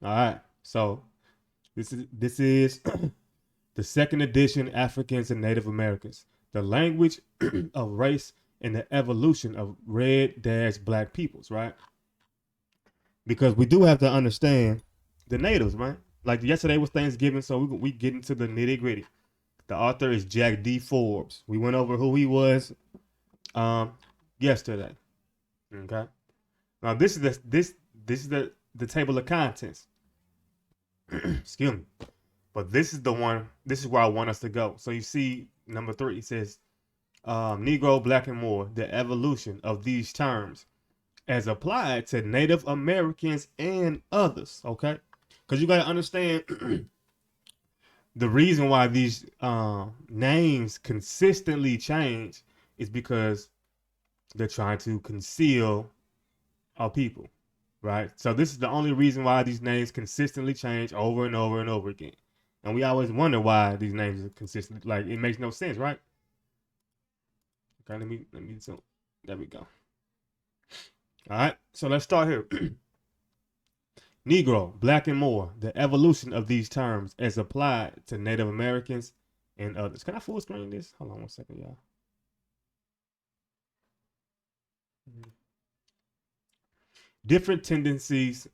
All right. So this is the second edition, Africans and Native Americans, the language of race and the evolution of red dash black peoples, right? Because we do have to understand the natives, right? Like yesterday was Thanksgiving, so we get into the nitty gritty. The author is Jack D. Forbes. We went over who he was um, yesterday. Okay. Now this is the table of contents. Excuse me. But this is the one. This is where I want us to go. So you see, number 3. It says Negro, Black, and More: the evolution of these terms as applied to Native Americans and others. Okay, because you got to understand the reason why these names consistently change is because they're trying to conceal our people, right? So this is the only reason why these names consistently change over and over and over again. And we always wonder why these names are consistent. Like, it makes no sense, right? Okay, so there we go. All right, so let's start here. Negro, Black, and More: the evolution of these terms as applied to Native Americans and others. Can I full screen this? Hold on one second, y'all. Different tendencies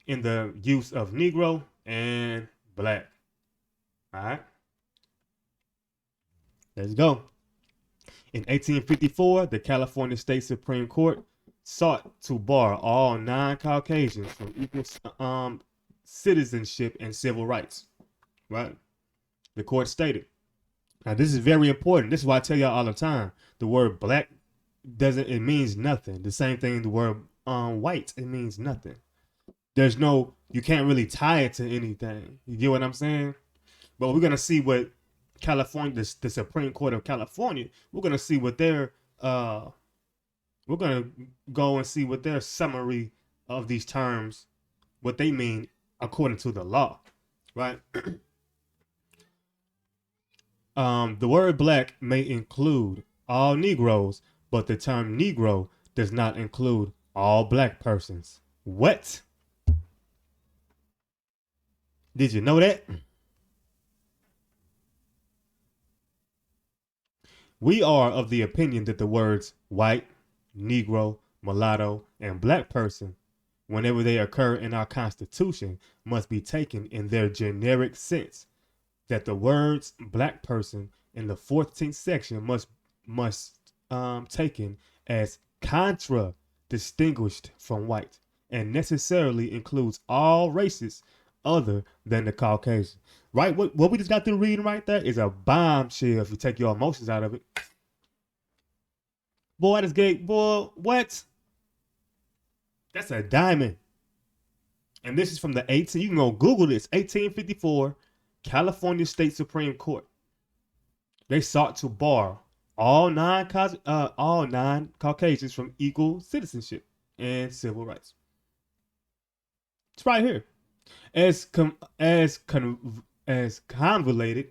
in the use of Negro and Black. All right, let's go. In 1854, the California State Supreme Court sought to bar all non-Caucasians from equal citizenship and civil rights. Right? The court stated. Now, this is very important. This is why I tell y'all all the time. The word black it means nothing. The same thing, the word white, it means nothing. You can't really tie it to anything. You get what I'm saying? But we're gonna see what California, the Supreme Court of California, we're gonna see what their we're gonna go and see what their summary of these terms, what they mean according to the law, right? The word black may include all Negroes, but the term Negro does not include all black persons. What? Did you know that? We are of the opinion that the words white, Negro, mulatto, and black person, whenever they occur in our Constitution, must be taken in their generic sense. That the words black person in the 14th section must taken as contra distinguished from white and necessarily includes all races other than the Caucasian. Right? What we just got through reading right there is a bombshell if you take your emotions out of it. Boy, that's gay. Boy, what? That's a diamond. And this is from the 18. You can go Google this. 1854 California State Supreme Court. They sought to bar all non-Caucasians from equal citizenship and civil rights. It's right here. As convoluted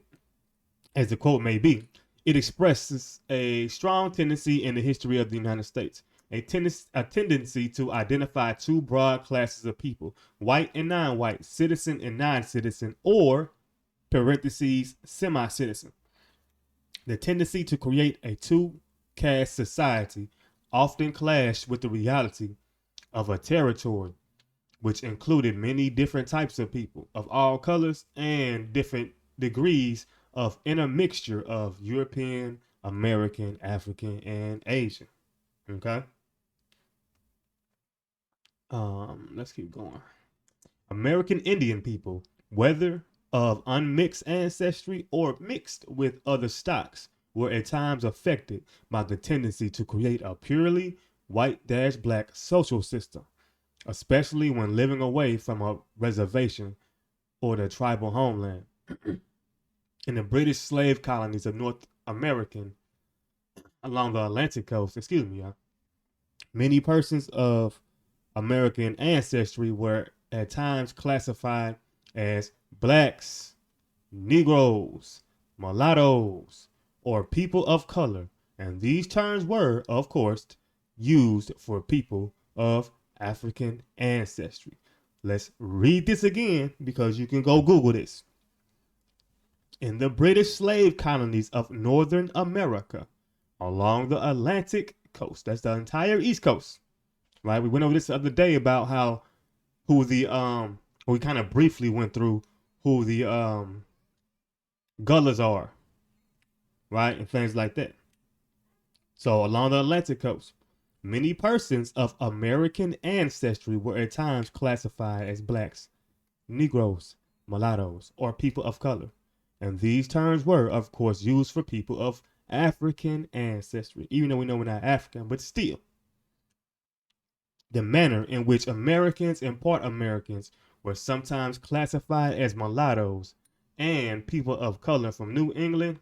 as the quote may be, it expresses a strong tendency in the history of the United States, a tendency to identify two broad classes of people: white and non-white, citizen and non-citizen, or parentheses semi-citizen. The tendency to create a two-caste society often clashed with the reality of a territory which included many different types of people of all colors and different degrees of intermixture of European, American, African, and Asian. Okay. Let's keep going. American Indian people, whether of unmixed ancestry or mixed with other stocks, were at times affected by the tendency to create a purely white-black social system, especially when living away from a reservation or their tribal homeland. In the British slave colonies of North American along the Atlantic coast, many persons of American ancestry were at times classified as blacks, Negroes, mulattoes, or people of color, and these terms were, of course, used for people of African ancestry. Let's read this again because you can go Google this. In the British slave colonies of Northern America, along the Atlantic coast, that's the entire East Coast, right? We went over this the other day about how we kind of briefly went through who the Gullahs are, right? And things like that. So along the Atlantic coast, many persons of American ancestry were at times classified as blacks, Negroes, mulattoes, or people of color. And these terms were, of course, used for people of African ancestry, even though we know we're not African, but still. The manner in which Americans and part Americans were sometimes classified as mulattoes and people of color from New England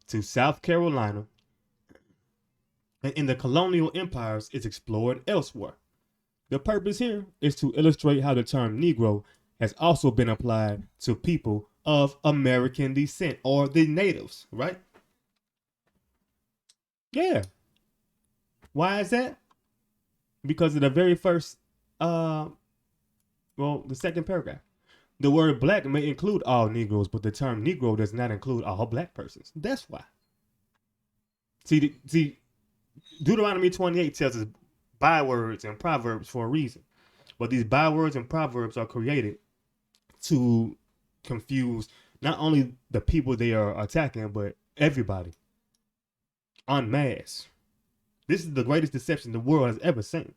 to South Carolina and in the colonial empires is explored elsewhere. The purpose here is to illustrate how the term Negro has also been applied to people of American descent or the natives, right? Yeah. Why is that? Because of the very first, the second paragraph. The word black may include all Negroes, but the term Negro does not include all black persons. That's why. See, Deuteronomy 28 tells us bywords and proverbs for a reason. But these bywords and proverbs are created to confuse not only the people they are attacking, but everybody en masse. This is the greatest deception the world has ever seen.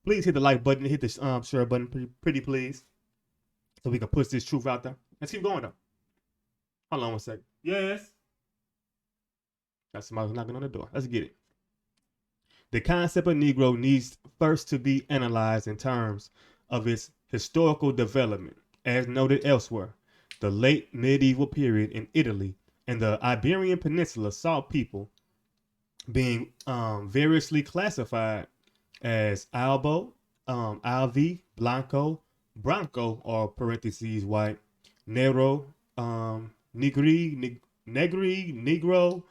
Please hit the like button, hit the share button, pretty please, so we can push this truth out there. Let's keep going though. Hold on one second. Yes. Got somebody knocking on the door. Let's get it. The concept of Negro needs first to be analyzed in terms of its historical development, as noted elsewhere. The late medieval period in Italy and the Iberian Peninsula saw people being variously classified as Albo, Alvi, Blanco, Branco, or parentheses white, Negro, Negri, Negro,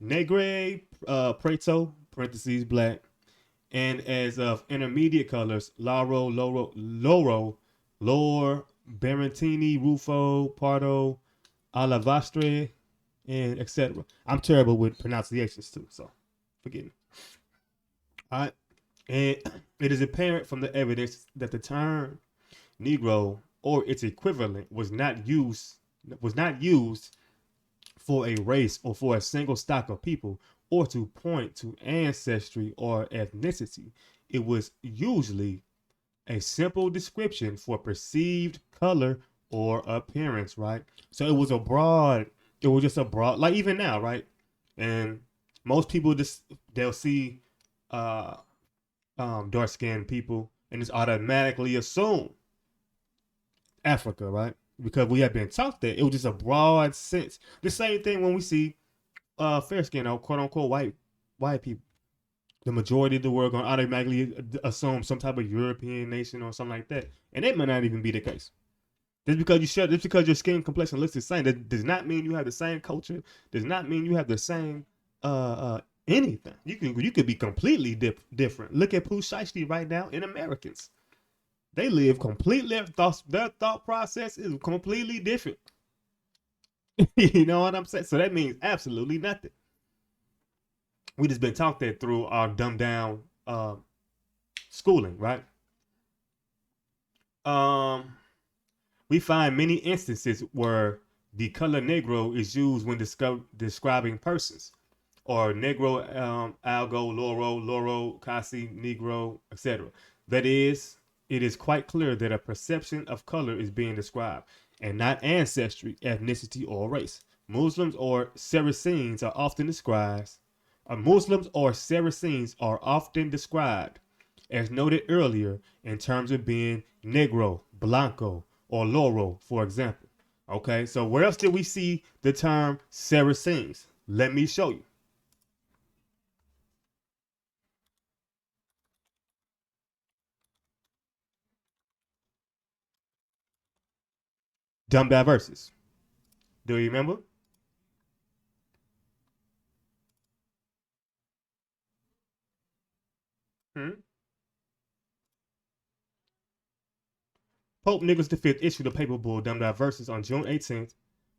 Negre, Preto, parentheses black, and as of intermediate colors, Loro, Lor, Barentini, Rufo, Pardo, Alavastre, and etc. I'm terrible with pronunciations too, so forgive me. All right. And it is apparent from the evidence that the term Negro or its equivalent was not used for a race or for a single stock of people or to point to ancestry or ethnicity. It was usually a simple description for perceived color or appearance, right? So it was just a broad, like even now, right? And most people they'll see dark skinned people and just automatically assume Africa, right? Because we have been taught that it was just a broad sense. The same thing when we see fair skinned or quote unquote white people. The majority of the world gonna automatically assume some type of European nation or something like that, and that might not even be the case. Just because your skin complexion looks the same, that does not mean you have the same culture. Does not mean you have the same anything. You could be completely different. Look at Pooh Shiesty right now in Americans. They live completely. Their thought process is completely different. You know what I'm saying? So that means absolutely nothing. We just been taught that through our dumbed down schooling, right? We find many instances where the color Negro is used when describing persons, or Negro, Algo, Loro, Kasi, Negro, etc. That is, it is quite clear that a perception of color is being described, and not ancestry, ethnicity, or race. Muslims or Saracens are often described as noted earlier, in terms of being Negro, Blanco, or Loro, for example. Okay, so where else did we see the term Saracens? Let me show you. Dumb Diverses. Do you remember? Hmm? Pope Nicholas V issued a papal bull, Dum Diversas, on June 18th,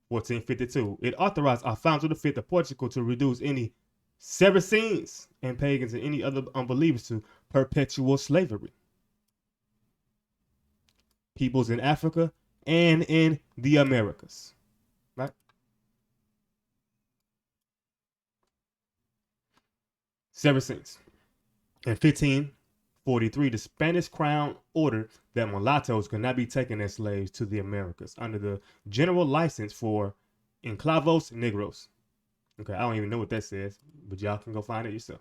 1452. It authorized Alfonso V of Portugal to reduce any Saracens and pagans and any other unbelievers to perpetual slavery. Peoples in Africa and in the Americas. Right? Saracens. In 1543, the Spanish crown ordered that mulattoes could not be taken as slaves to the Americas under the general license for enclavos negros. Okay, I don't even know what that says, but y'all can go find it yourself.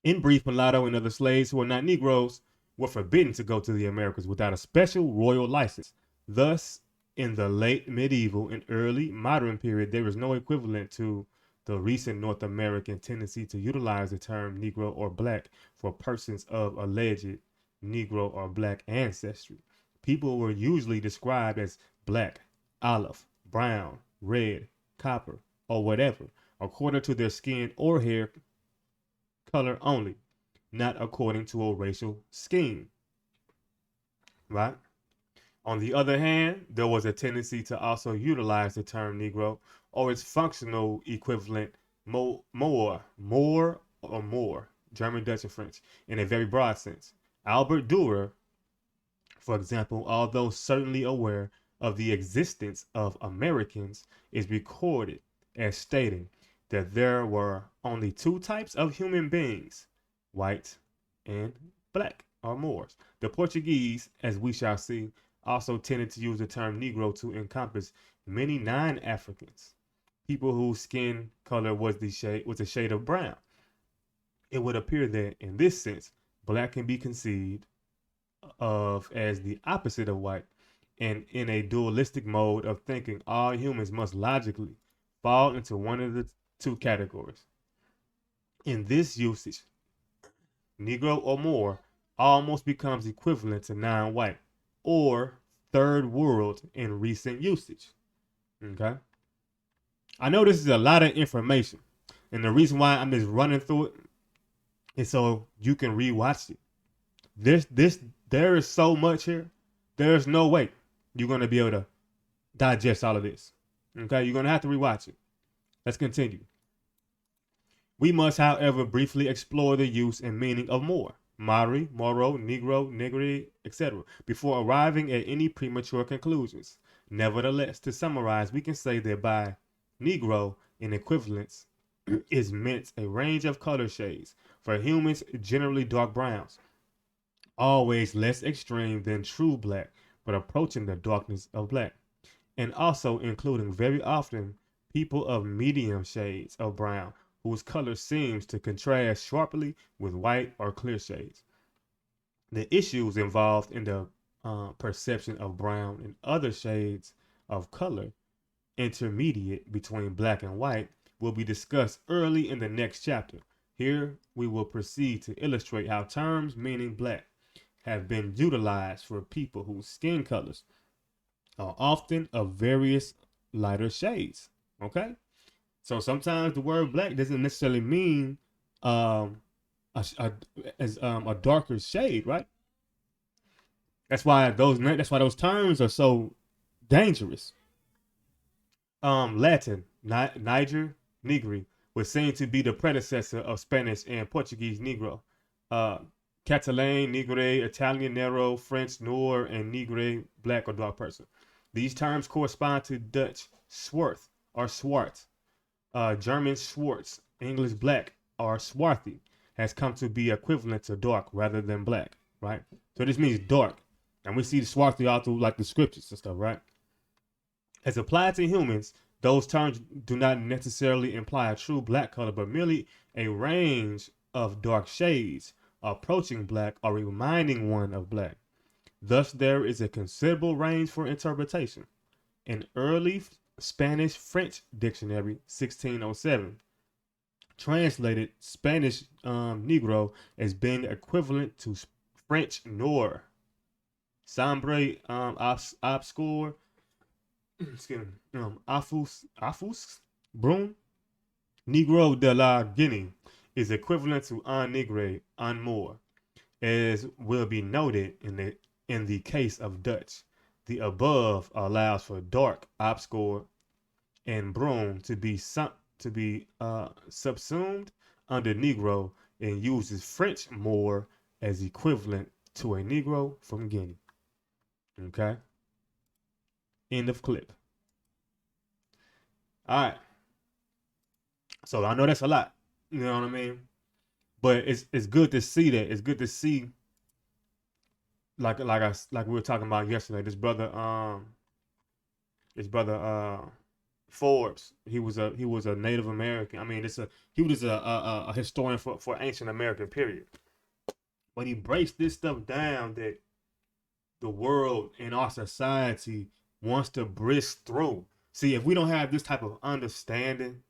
In brief, mulatto and other slaves who were not Negroes were forbidden to go to the Americas without a special royal license. Thus, in the late medieval and early modern period, there was no equivalent to the recent North American tendency to utilize the term Negro or Black for persons of alleged Negro or Black ancestry. People were usually described as black, olive, brown, red, copper, or whatever, according to their skin or hair color only, not according to a racial scheme. Right? On the other hand, there was a tendency to also utilize the term Negro or its functional equivalent, more, German, Dutch, and French, in a very broad sense. Albert Dürer, for example, although certainly aware of the existence of Americans, is recorded as stating that there were only two types of human beings, white and black, or Moors. The Portuguese, as we shall see, also tended to use the term Negro to encompass many non-Africans, people whose skin color was a shade of brown. It would appear that, in this sense, black can be conceived of as the opposite of white, and in a dualistic mode of thinking, all humans must logically fall into one of the two categories. In this usage, Negro or Moor almost becomes equivalent to non-white or third world in recent usage. Okay? I know this is a lot of information, and the reason why I'm just running through it is so you can rewatch it. There is so much here. There's no way you're gonna be able to digest all of this. Okay, you're gonna have to rewatch it. Let's continue. We must, however, briefly explore the use and meaning of Moor, Maori, Moro, Negro, Negri, etc., before arriving at any premature conclusions. Nevertheless, to summarize, we can say that by Negro, in equivalence, is meant a range of color shades. For humans, generally dark browns, always less extreme than true black, but approaching the darkness of black, and also including very often people of medium shades of brown, whose color seems to contrast sharply with white or clear shades. The issues involved in the perception of brown and other shades of color intermediate between black and white will be discussed early in the next chapter. Here we will proceed to illustrate how terms meaning black have been utilized for people whose skin colors are often of various lighter shades. Okay? So sometimes the word black doesn't necessarily mean a darker shade, right? That's why those terms are so dangerous. Latin, Niger, Negri, was seen to be the predecessor of Spanish and Portuguese Negro. Catalan, Negre, Italian, Nero, French, Noir, and Negre, black or dark person. These terms correspond to Dutch Swart or Swart, German Schwarz, English black or swarthy has come to be equivalent to dark rather than black, right? So this means dark. And we see the swarthy all through like the scriptures and stuff, right? As applied to humans, those terms do not necessarily imply a true black color, but merely a range of dark shades approaching black or reminding one of black. Thus, there is a considerable range for interpretation. An early Spanish-French dictionary, 1607, translated Spanish Negro as being equivalent to French Noir, sombre, obscure, affus, brun. Negro de la Guinea is equivalent to un negre, un Moor, as will be noted in the in the case of Dutch. The above allows for dark, obscure, and brown to be subsumed under Negro and uses French more as equivalent to a Negro from Guinea. Okay. End of clip. All right. So I know that's a lot. You know what I mean? But it's good to see that. It's good to see like we were talking about yesterday. This brother Forbes. He was a Native American. I mean, he was a historian for ancient American period. But he breaks this stuff down that the world and our society wants to brisk through. See, if we don't have this type of understanding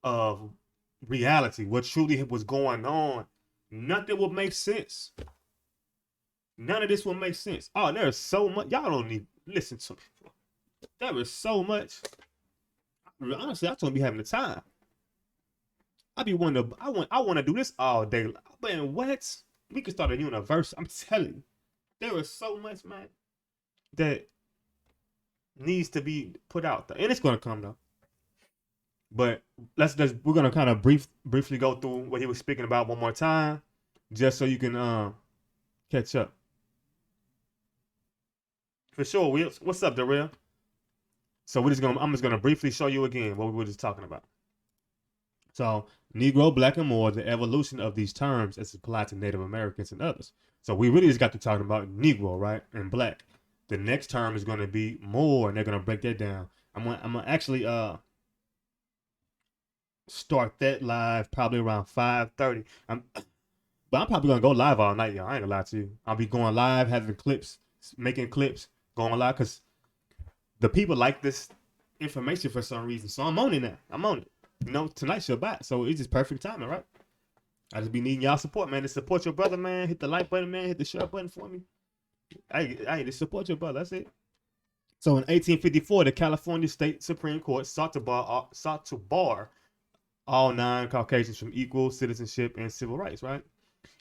of reality, what truly was going on, nothing will make sense. None of this will make sense. Oh, there is so much. Y'all don't need listen to me. There is so much. Honestly, I don't be having the time. I want to do this all day. Man, what? We could start a universe. I'm telling you, there is so much, man, that needs to be put out there, and it's gonna come though. But we're gonna kind of briefly go through what he was speaking about one more time, just so you can catch up. For sure, what's up, Darrell? So I'm just gonna briefly show you again what we were just talking about. So Negro, Black, and more, the evolution of these terms as applied to Native Americans and others. So we really just got to talking about Negro, right, and Black. The next term is gonna be more, and they're gonna break that down. I'm gonna actually start that live probably around 5:30. But I'm probably gonna go live all night, y'all. I ain't gonna lie to you. I'll be going live, having clips, making clips, going live, because the people like this information for some reason. So I'm on it now. I'm on it. You know, tonight's your back, so it's just perfect timing, right? I just be needing y'all support, man. To support your brother, man. Hit the like button, man. Hit the share button for me. I just support your brother. That's it. So in 1854, the California State Supreme Court sought to bar all non-Caucasians from equal citizenship and civil rights, right?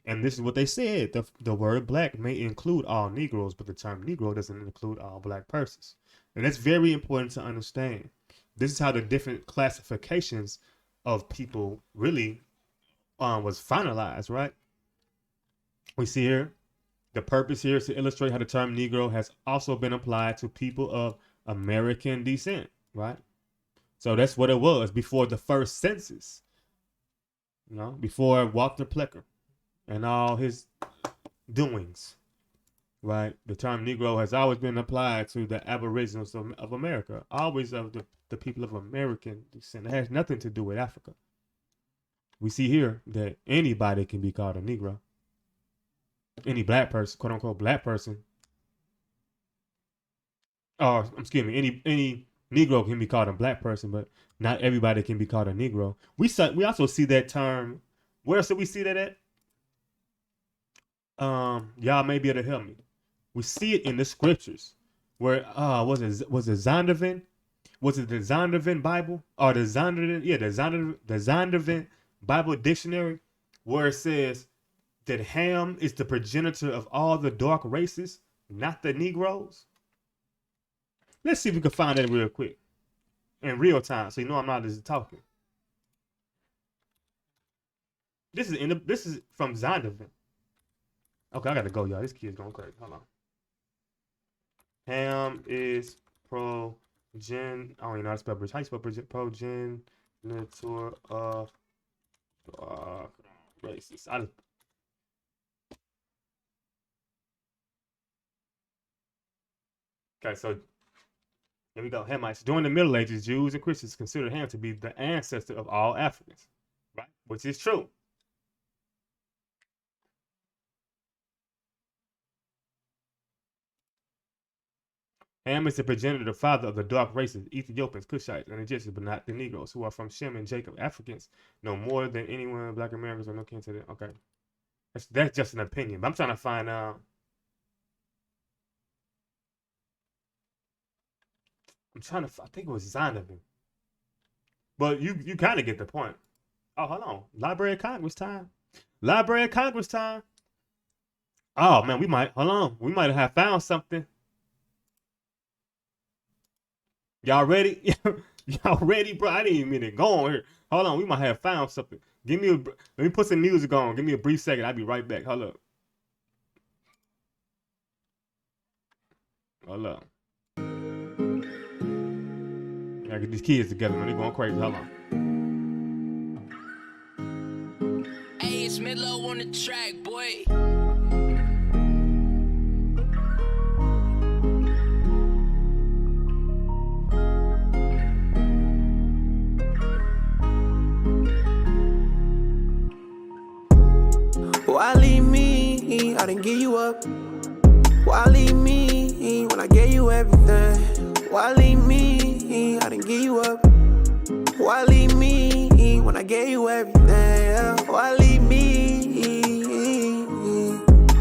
And this is what they said. The word black may include all Negroes, but the term Negro doesn't include all black persons. And that's very important to understand. This is how the different classifications of people really was finalized, right? We see here, the purpose here is to illustrate how the term Negro has also been applied to people of American descent, right? So that's what it was before the first census, you know, before Walter Plecker and all his doings, right? The term Negro has always been applied to the Aboriginals of America, always of the people of American descent. It has nothing to do with Africa. We see here that anybody can be called a Negro. Any black person, quote unquote black person, or excuse me, any Negro can be called a black person, but not everybody can be called a Negro. We also see that term. Where else do we see that at? Y'all may be able to help me. We see it in the scriptures. Where was it Zondervan? Was it the Zondervan Bible or the Zondervan Bible Dictionary, where it says that Ham is the progenitor of all the dark races, not the Negroes? Let's see if we can find that real quick, in real time, so you know I'm not just talking. This is from Zondervan. Okay, I gotta go, y'all. This kid's going crazy. Hold on. Ham is I don't even know how to spell progenitor of races. Okay, so here we go. Hamites. During the Middle Ages, Jews and Christians considered Ham to be the ancestor of all Africans, right? Which is true. Ham is the progenitor, the father of the dark races, Ethiopians, Cushites, and Egyptians, but not the Negroes, who are from Shem and Jacob. Africans no more than anyone, Black Americans are no kin to them. Okay. That's just an opinion, but I'm trying to find out. I think it was Zondervan. But you kind of get the point. Oh, hold on. Library of Congress time. Library of Congress time. Oh man, we might hold on. We might have found something. Y'all ready? Y'all ready, bro? I didn't even mean to go on here. Hold on, we might have found something. Give me a. Let me put some music on. Give me a brief second. I'll be right back. Hold up. Hold up. I get these kids together, man. They going crazy. Hold on. Hey, it's Midlow on the track, boy. Why leave me? I didn't give you up. Why leave me when I gave you everything? Why leave me? I didn't give you up. Why leave me when I gave you everything? Why leave me?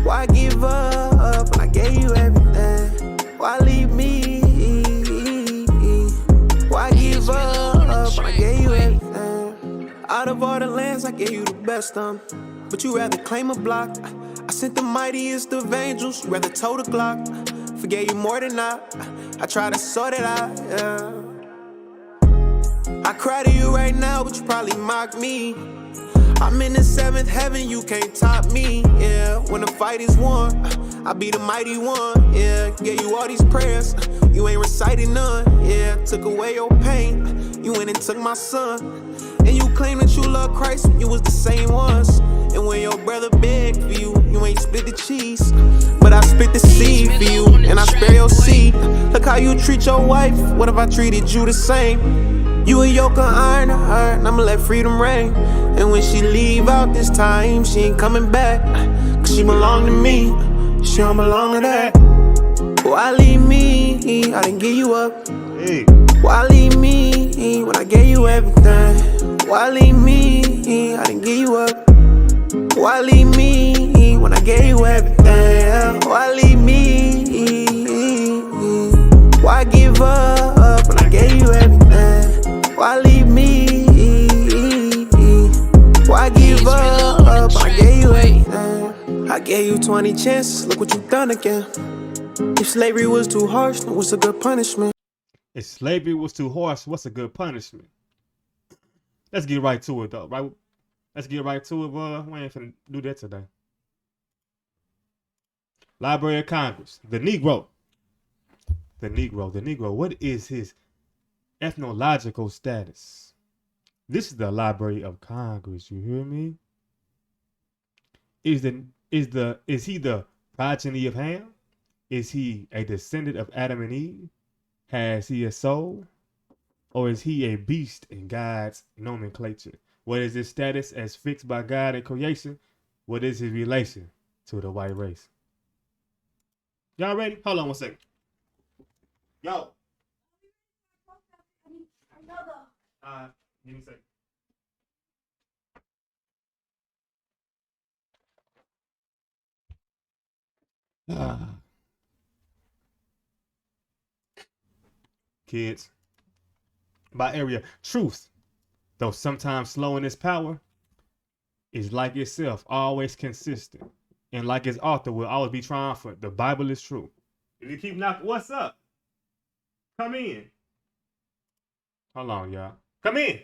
Why give up when I gave you everything? Why leave me? Why give up when I gave you everything? Out of all the lands, I gave you the best but you rather claim a block. I sent the mightiest of angels, you rather told a Glock. Forgave you more than I tried to sort it out, yeah. I cry to you right now, but you probably mock me. I'm in the seventh heaven, you can't top me, yeah. When the fight is won, I be the mighty one, yeah. Gave you all these prayers, you ain't recited none, yeah. Took away your pain, you went and took my son. And you claim that you love Christ when you was the same ones. And when your brother begged for you, you ain't split the cheese. But I split the seed for you, and I spare your seed. Look how you treat your wife, what if I treated you the same? You a yoke of iron to her, and I'ma let freedom reign. And when she leave out this time, she ain't coming back. Cause she belong to me, she don't belong to that. Why leave me? I didn't give you up. Hey. Why leave me when I gave you everything? Why leave me? I didn't give you up. Why leave me when I gave you everything? Why leave me? Why give up when I gave you everything? Why leave me? Why give up when I gave you everything? I gave you 20 chances, look what you done again. If slavery was too harsh, then what's a good punishment? If slavery was too harsh, what's a good punishment? Let's get right to it, though, right? Let's get right to it, bro. We ain't finna do that today. Library of Congress. The Negro. The Negro. The Negro. What is his ethnological status? This is the Library of Congress. You hear me? Is he the progeny of Ham? Is he a descendant of Adam and Eve? Has he a soul? Or is he a beast in God's nomenclature? What is his status as fixed by God in creation? What is his relation to the white race? Y'all ready? Hold on one second. Yo. Give me a second. Kids. By area, truth, though sometimes slow in its power, is like itself, always consistent. And like its author will always be triumphant. The Bible is true. If you keep knocking, what's up? Come in. Hold on, y'all. Come in.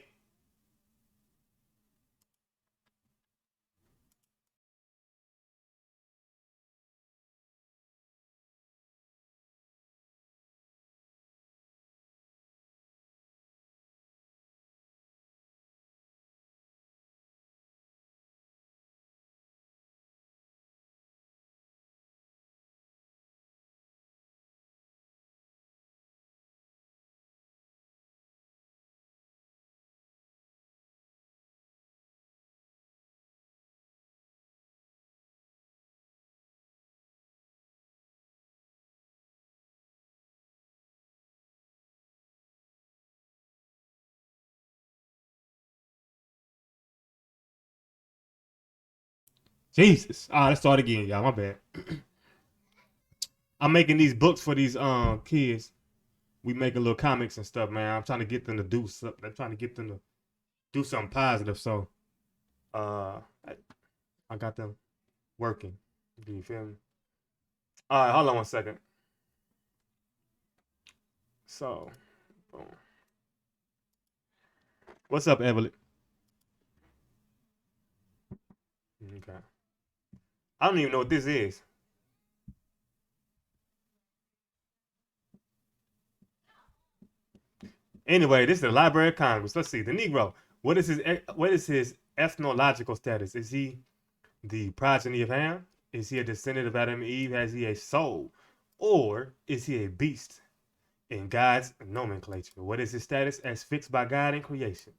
Jesus. All right, let's start again, y'all. My bad. I'm making these books for these kids. We making little comics and stuff, man. I'm trying to get them to do something. I'm trying to get them to do something positive. So I got them working. You feel me? All right, hold on 1 second. So, boom. What's up, Evelyn? Okay. I don't even know what this is. Anyway, this is the Library of Congress. Let's see. The Negro. What is his ethnological status? Is he the progeny of Ham? Is he a descendant of Adam and Eve? Has he a soul? Or is he a beast in God's nomenclature? What is his status as fixed by God in creation?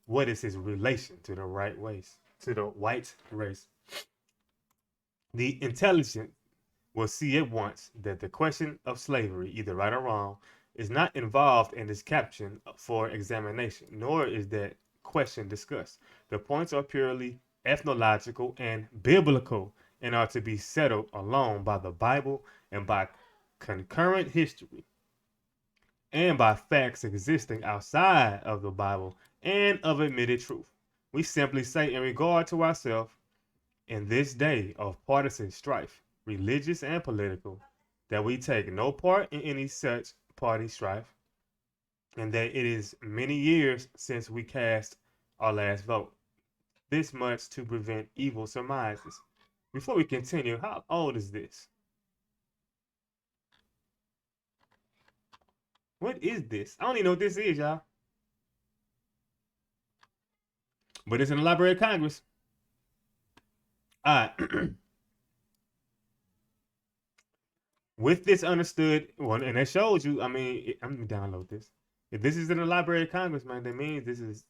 What is his relation to the white race? The intelligent will see at once that the question of slavery, either right or wrong, is not involved in this caption for examination, nor is that question discussed. The points are purely ethnological and biblical and are to be settled alone by the Bible and by concurrent history and by facts existing outside of the Bible and of admitted truth. We simply say in regard to ourselves in this day of partisan strife, religious and political, that we take no part in any such party strife, and that it is many years since we cast our last vote. This much to prevent evil surmises. Before we continue, how old is this? What is this? I don't even know what this is, y'all. But it's in the Library of Congress. All right. With this understood, well, and that shows you, I mean, I'm going to download this. If this is in the Library of Congress, man, that means this is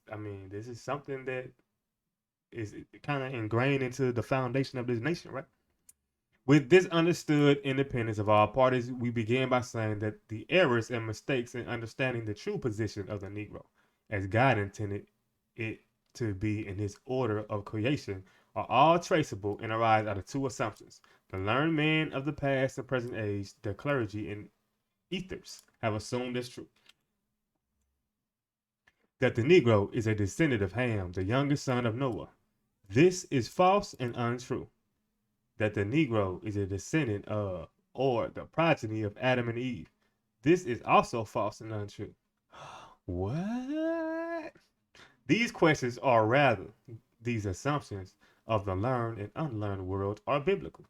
something that is kind of ingrained into the foundation of this nation, right? With this understood independence of all parties, we begin by saying that the errors and mistakes in understanding the true position of the Negro, as God intended it to be in his order of creation, are all traceable and arise out of two assumptions. The learned men of the past and present age, the clergy and ethers, have assumed as true. That the Negro is a descendant of Ham, the youngest son of Noah. This is false and untrue. That the Negro is a descendant of or the progeny of Adam and Eve. This is also false and untrue. What? These questions are rather, these assumptions of the learned and unlearned world are biblical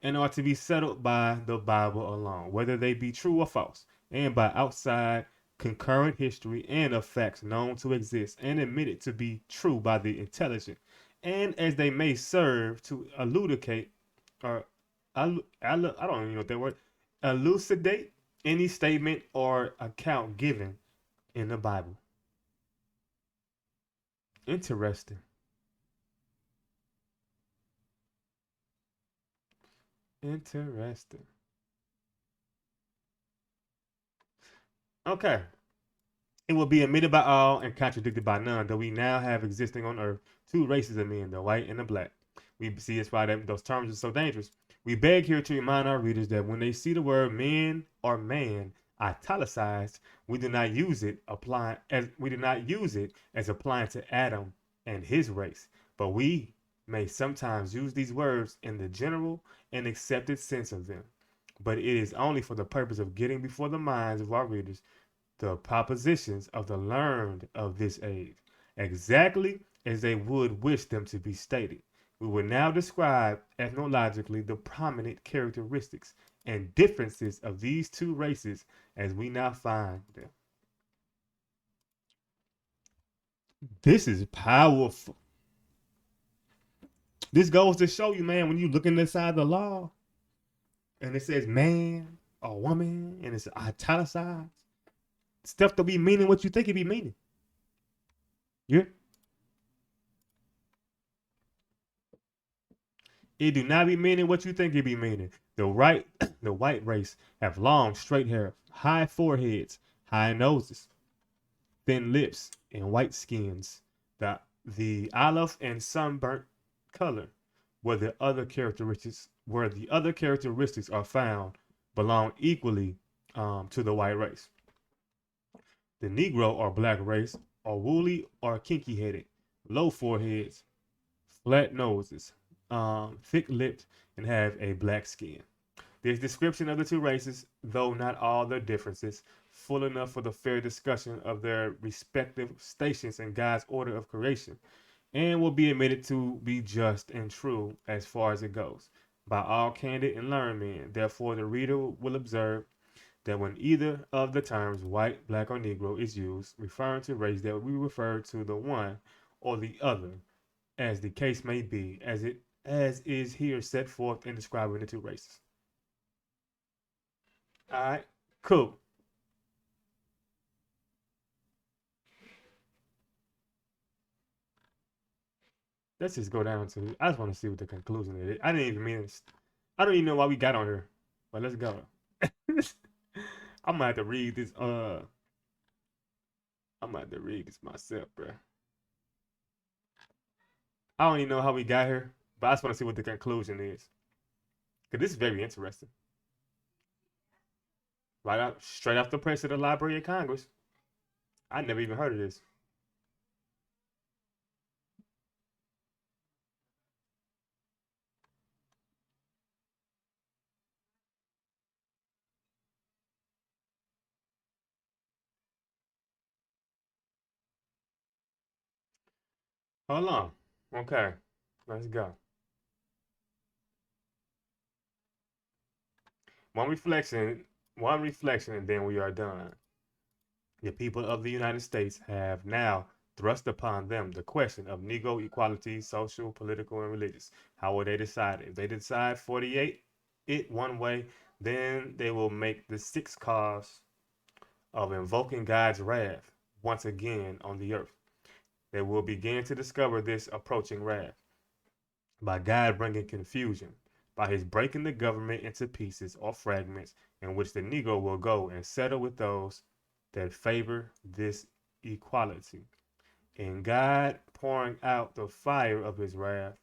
and are to be settled by the Bible alone, whether they be true or false, and by outside concurrent history and of facts known to exist and admitted to be true by the intelligent, and as they may serve to elucidate or I don't even know what that word, elucidate any statement or account given in the Bible. Interesting. Interesting. Okay. It will be admitted by all and contradicted by none that we now have existing on earth two races of men, the white and the black. We see that's why those terms are so dangerous. We beg here to remind our readers that when they see the word men or man italicized, we do not use it as applying to Adam and his race, but we may sometimes use these words in the general and accepted sense of them. But it is only for the purpose of getting before the minds of our readers the propositions of the learned of this age, exactly as they would wish them to be stated. We will now describe ethnologically the prominent characteristics and differences of these two races as we now find them. This is powerful. This goes to show you, man, when you look inside the law and it says man or woman and it's italicized, stuff to be meaning what you think it be meaning. Yeah. It do not be meaning what you think it be meaning. The white race have long, straight hair, high foreheads, high noses, thin lips, and white skins. The olive and sunburnt color, where the other characteristics are found, belong equally to the white race. The Negro or black race are woolly or kinky headed, low foreheads, flat noses, thick-lipped, and have a black skin. This description of the two races, though not all their differences, full enough for the fair discussion of their respective stations in God's order of creation, and will be admitted to be just and true as far as it goes by all candid and learned men. Therefore, the reader will observe that when either of the terms white, black, or Negro is used, referring to race, that we refer to the one or the other, as the case may be, as is here set forth in describing the two races. All right, cool. Let's just go down to. I just want to see what the conclusion is. I didn't even mean it. I don't even know why we got on here, but let's go. I'm gonna have to read this. I'm gonna have to read this myself, bro. I don't even know how we got here, but I just want to see what the conclusion is. Cause this is very interesting. Right out, straight off the press of the Library of Congress. I never even heard of this. Hold on. Okay, let's go. One reflection, one reflection, and then we are done. The people of the United States have now thrust upon them the question of Negro equality, social, political, and religious. How will they decide? If they decide 48 it one way, then they will make the sixth cause of invoking God's wrath once again on the earth. They will begin to discover this approaching wrath by God bringing confusion, by his breaking the government into pieces or fragments, in which the Negro will go and settle with those that favor this equality, and God pouring out the fire of his wrath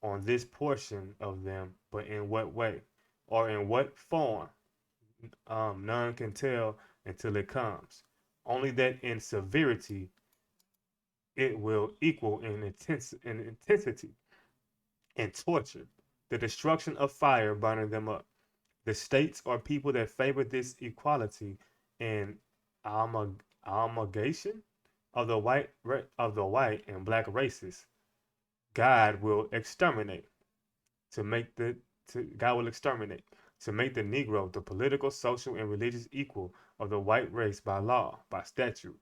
on this portion of them, but in what way or in what form, none can tell until it comes. Only that in severity it will equal in intensity and torture the destruction of fire burning them up. The states or people that favor this equality and amalgamation of the white and black races, God will exterminate to make the God will exterminate to make the Negro the political, social, and religious equal of the white race by law, by statute,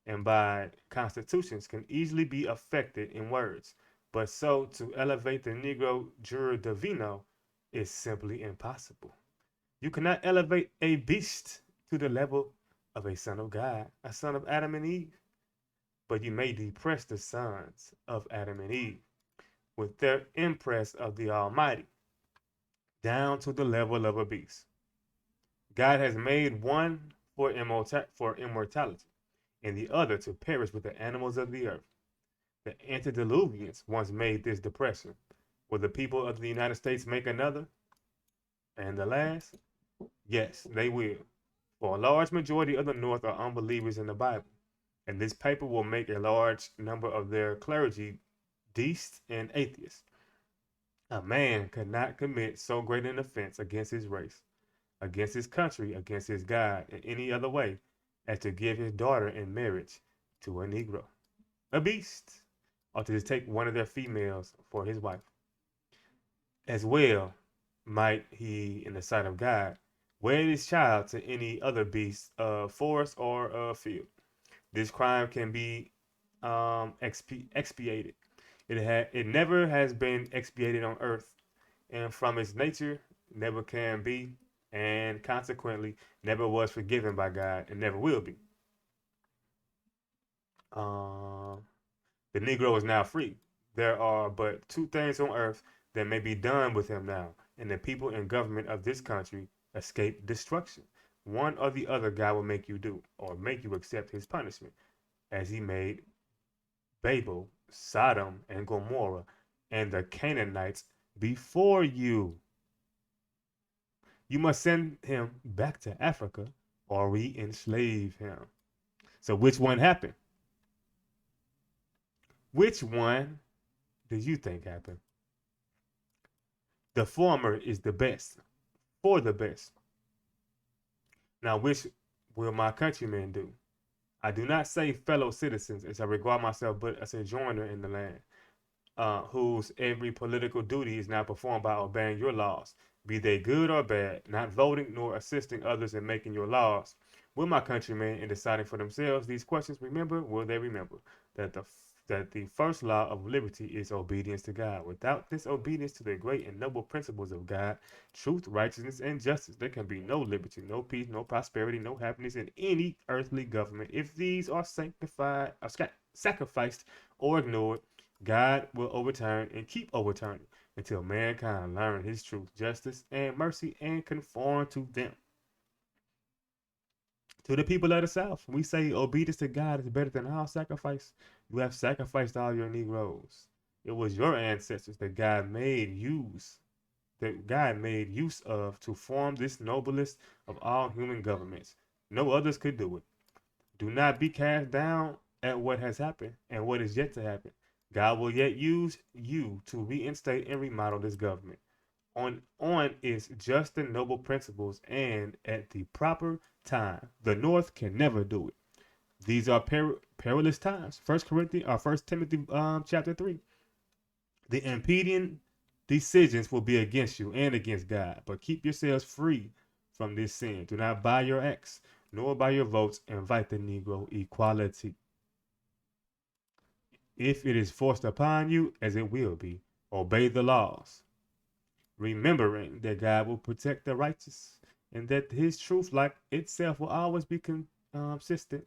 and by constitutions can easily be affected in words. But so to elevate the Negro jure divino is simply impossible. You cannot elevate a beast to the level of a son of God, a son of Adam and Eve, but you may depress the sons of Adam and Eve with their impress of the Almighty down to the level of a beast. God has made one for immortality and the other to perish with the animals of the earth. The antediluvians once made this depression. Will the people of the United States make another? And the last? Yes, they will. For a large majority of the North are unbelievers in the Bible, and this paper will make a large number of their clergy deists and atheists. A man could not commit so great an offense against his race, against his country, against his God, in any other way as to give his daughter in marriage to a Negro, a beast, or to just take one of their females for his wife. As well might he, in the sight of God, wed his child to any other beast of forest or of field. This crime can be expiated. It never has been expiated on earth, and from its nature never can be, and consequently never was forgiven by God and never will be. The Negro is now free. There are but two things on earth that may be done with him now, and the people and government of this country escape destruction. One or the other God will make you do, or make you accept his punishment, as he made Babel, Sodom, and Gomorrah, and the Canaanites before you. You must send him back to Africa or re-enslave him. So which one happened? Which one do you think happened? The former is the best, for the best. Now, which will my countrymen do? I do not say fellow citizens, as I regard myself but as a joiner in the land, whose every political duty is now performed by obeying your laws, be they good or bad, not voting nor assisting others in making your laws. Will my countrymen, in deciding for themselves these questions, remember, will they remember, that the first law of liberty is obedience to God. Without this obedience to the great and noble principles of God, truth, righteousness, and justice, there can be no liberty, no peace, no prosperity, no happiness in any earthly government. If these are sanctified, or sacrificed, or ignored, God will overturn and keep overturning until mankind learn his truth, justice, and mercy and conform to them. To the people of the South, we say obedience to God is better than all sacrifice. You have sacrificed all your Negroes. It was your ancestors that God made use of to form this noblest of all human governments. No others could do it. Do not be cast down at what has happened and what is yet to happen. God will yet use you to reinstate and remodel this government on its just and noble principles, and at the proper time. The North can never do it. These are perilous times. First Timothy chapter 3. The impeding decisions will be against you and against God, but keep yourselves free from this sin. Do not by your acts nor by your votes invite the Negro equality. If it is forced upon you, as it will be, obey the laws, remembering that God will protect the righteous and that his truth, like itself, will always be consistent.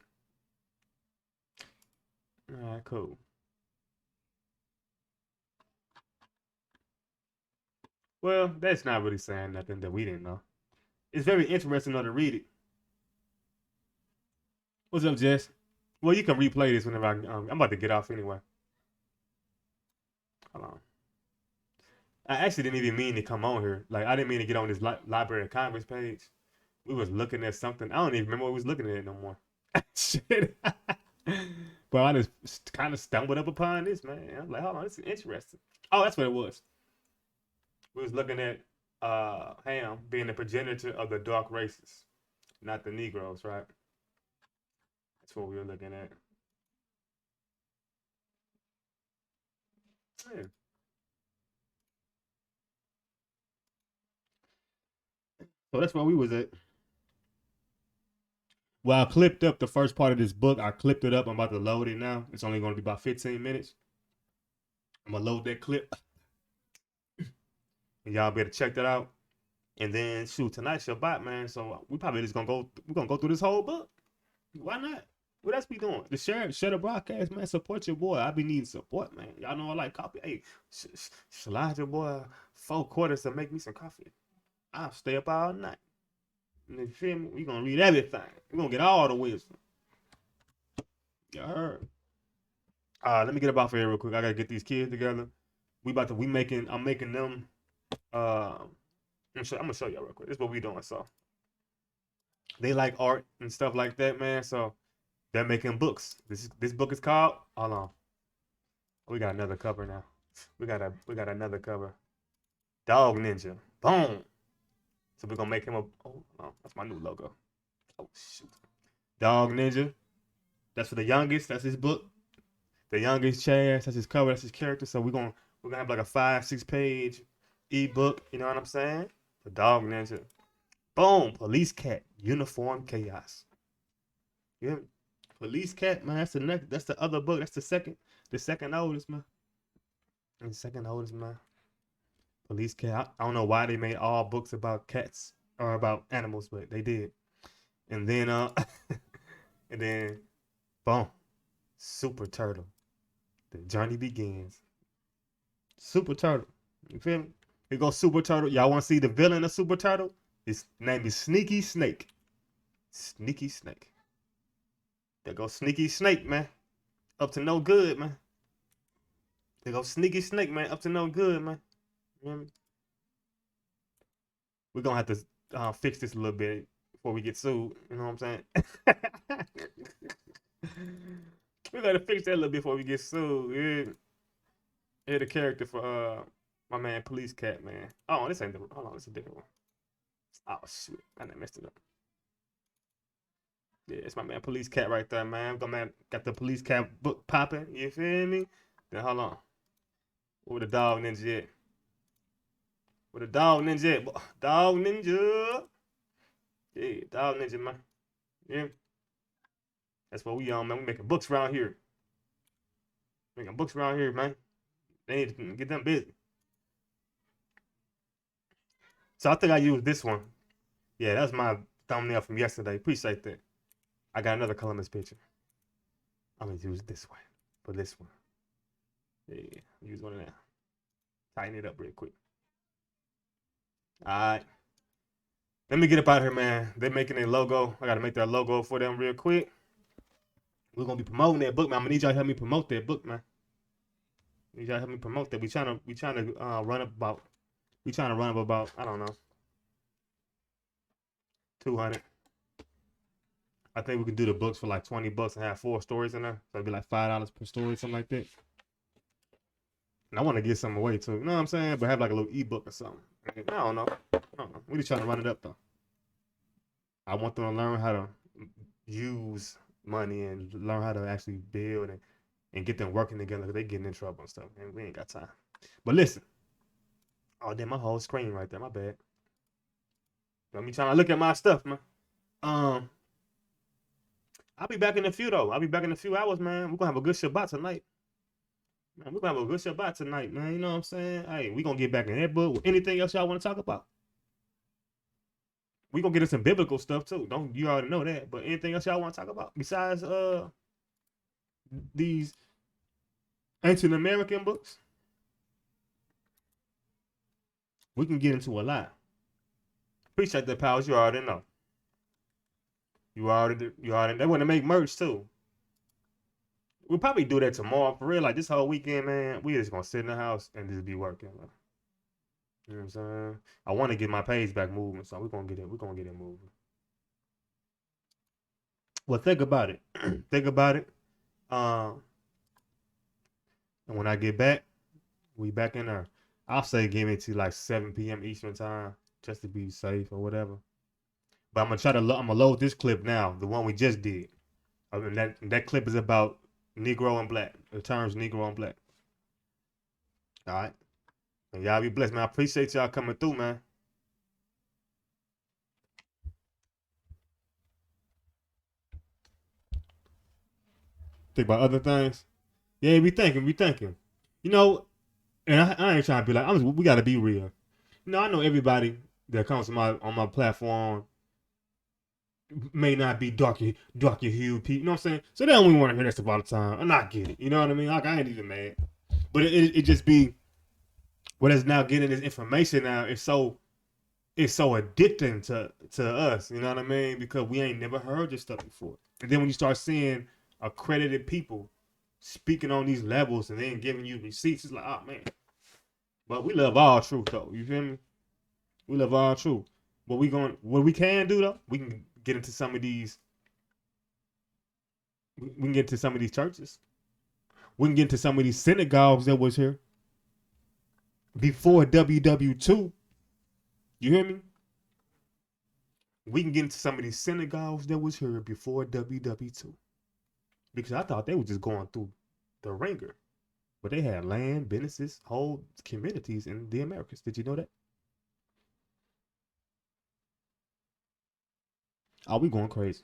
All right, cool. Well, that's not really saying nothing that we didn't know. It's very interesting though to read it. What's up, Jess? Well, you can replay this whenever I'm about to get off anyway. Hold on. I actually didn't even mean to come on here. Like, I didn't mean to get on this Library of Congress page. We was looking at something. I don't even remember what we was looking at no more. Shit. But I just kind of stumbled up upon this, man. I'm like, hold on, this is interesting. Oh, that's what it was. We was looking at Ham being the progenitor of the dark races, not the Negroes, right? That's what we were looking at. Yeah. So that's where we was at. Well, I clipped up the first part of this book. I clipped it up. I'm about to load it now. It's only going to be about 15 minutes. I'm going to load that clip. And y'all better check that out. And then, shoot, tonight's Shabbat, man. So we probably just going to go through this whole book. Why not? What else we doing? The share the broadcast, man. Support your boy. I be needing support, man. Y'all know I like coffee. Hey, slide your boy 4 quarters to make me some coffee. I'll stay up all night. You feel me? We gonna read everything. We gonna get all the wisdom. You heard? Let me get up off here real quick. I gotta get these kids together. I'm making them. I'm gonna show y'all real quick. This is what we doing. So they like art and stuff like that, man. So they're making books. This book is called. Hold on. We got another cover now. We got another cover. Dog Ninja. Boom. So we're gonna make him a. Oh, that's my new logo. Oh shoot. Dog Ninja. That's for the youngest. That's his book. The youngest Chaz. That's his cover. That's his character. So we're gonna have like a 5-6 page ebook. You know what I'm saying? The Dog Ninja. Boom. Police Cat. Uniform Chaos. Yeah. Police Cat, man. That's the next. That's the other book. That's the second oldest, man. The second oldest, man. Police Cat. I don't know why they made all books about cats or about animals, but they did. And then and then boom. Super Turtle. The journey begins. Super Turtle. You feel me? Here goes Super Turtle. Y'all want to see the villain of Super Turtle? His name is Sneaky Snake. Sneaky Snake. There goes Sneaky Snake, man. Up to no good, man. There goes Sneaky Snake, man. Up to no good, man. You know what I mean? We're going to have to fix this a little bit before we get sued. You know what I'm saying? We got to fix that a little bit before we get sued. Yeah, the character for My man, Police Cat, man. Oh, this ain't the. Hold on, this is a different one. Oh shoot, I done messed it up. Yeah, it's my man, Police Cat, right there, man. Got the Police Cat book popping. You feel me? Then hold on. Where the dog ninja at? Where the dog ninja at? Dog ninja. Yeah, dog ninja, man. Yeah. That's what we on, man. We making books around here. Making books around here, man. They need to get them busy. So I think I used this one. Yeah, that's my thumbnail from yesterday. Appreciate that. I got another Columbus picture. I'm gonna use this one for this one. Yeah, use one of that. Tighten it up real quick. All right. Let me get up out of here, man. They're making a logo. I gotta make that logo for them real quick. We're gonna be promoting that book, man. I'm gonna need y'all to help me promote that book, man. Need y'all to help me promote that. We trying to run up about. I don't know, 200. I think we can do the books for like $20 and have 4 stories in there. So it'd be like $5 per story, something like that. And I want to give some away too. You know what I'm saying? But have like a little ebook or something. I don't know. We just trying to run it up though. I want them to learn how to use money and learn how to actually build and get them working together. They getting in trouble and stuff. And we ain't got time. But listen. Oh, damn, my whole screen right there. My bad. Let me trying to look at my stuff, man. I'll be back in a few though. I'll be back in a few hours, man. We're gonna have a good Shabbat tonight. Man, we're gonna have a good Shabbat tonight, man. You know what I'm saying? Hey, we're gonna get back in that book. Anything else y'all want to talk about? We're gonna get into some biblical stuff too. You already know that. But anything else y'all want to talk about besides these ancient American books? We can get into a lot. Appreciate that, pals. You already know. You already. They want to make merch too. We'll probably do that tomorrow for real. Like this whole weekend, man. We just gonna sit in the house and just be working. Man. You know what I'm saying? I want to get my page back moving, so we're gonna get it. We're gonna get it moving. Well, think about it. Think about it. And when I get back, we back in there. I'll say give it to like 7 p.m. Eastern time, just to be safe or whatever. But I'm gonna load this clip now, the one we just did. And that clip is about Negro and Black. The terms Negro and Black. All right. And y'all be blessed, man. I appreciate y'all coming through, man. Think about other things. Yeah, we thinking. You know, and I ain't trying to be like, we gotta be real. You know, I know everybody that comes on my platform may not be darker hued people. You know what I'm saying? So they don't even want to hear that stuff all the time. And I get it. You know what I mean? Like I ain't even mad. But it just be what is now getting this information now. It's so addicting to us. You know what I mean? Because we ain't never heard this stuff before. And then when you start seeing accredited people speaking on these levels and then giving you receipts, it's like, oh man. But we love all truth though. You feel me? We love all truth. What we can do though, we can get into some of these. We can get into some of these churches. We can get into some of these synagogues that was here before WW2. You hear me? We can get into some of these synagogues that was here before WW2. Because I thought they were just going through the ringer. But they had land, businesses, whole communities in the Americas. Did you know that? Oh, we going crazy.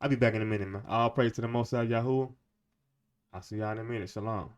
I'll be back in a minute, man. All praise to the Most High Yahoo. I'll see y'all in a minute. Shalom.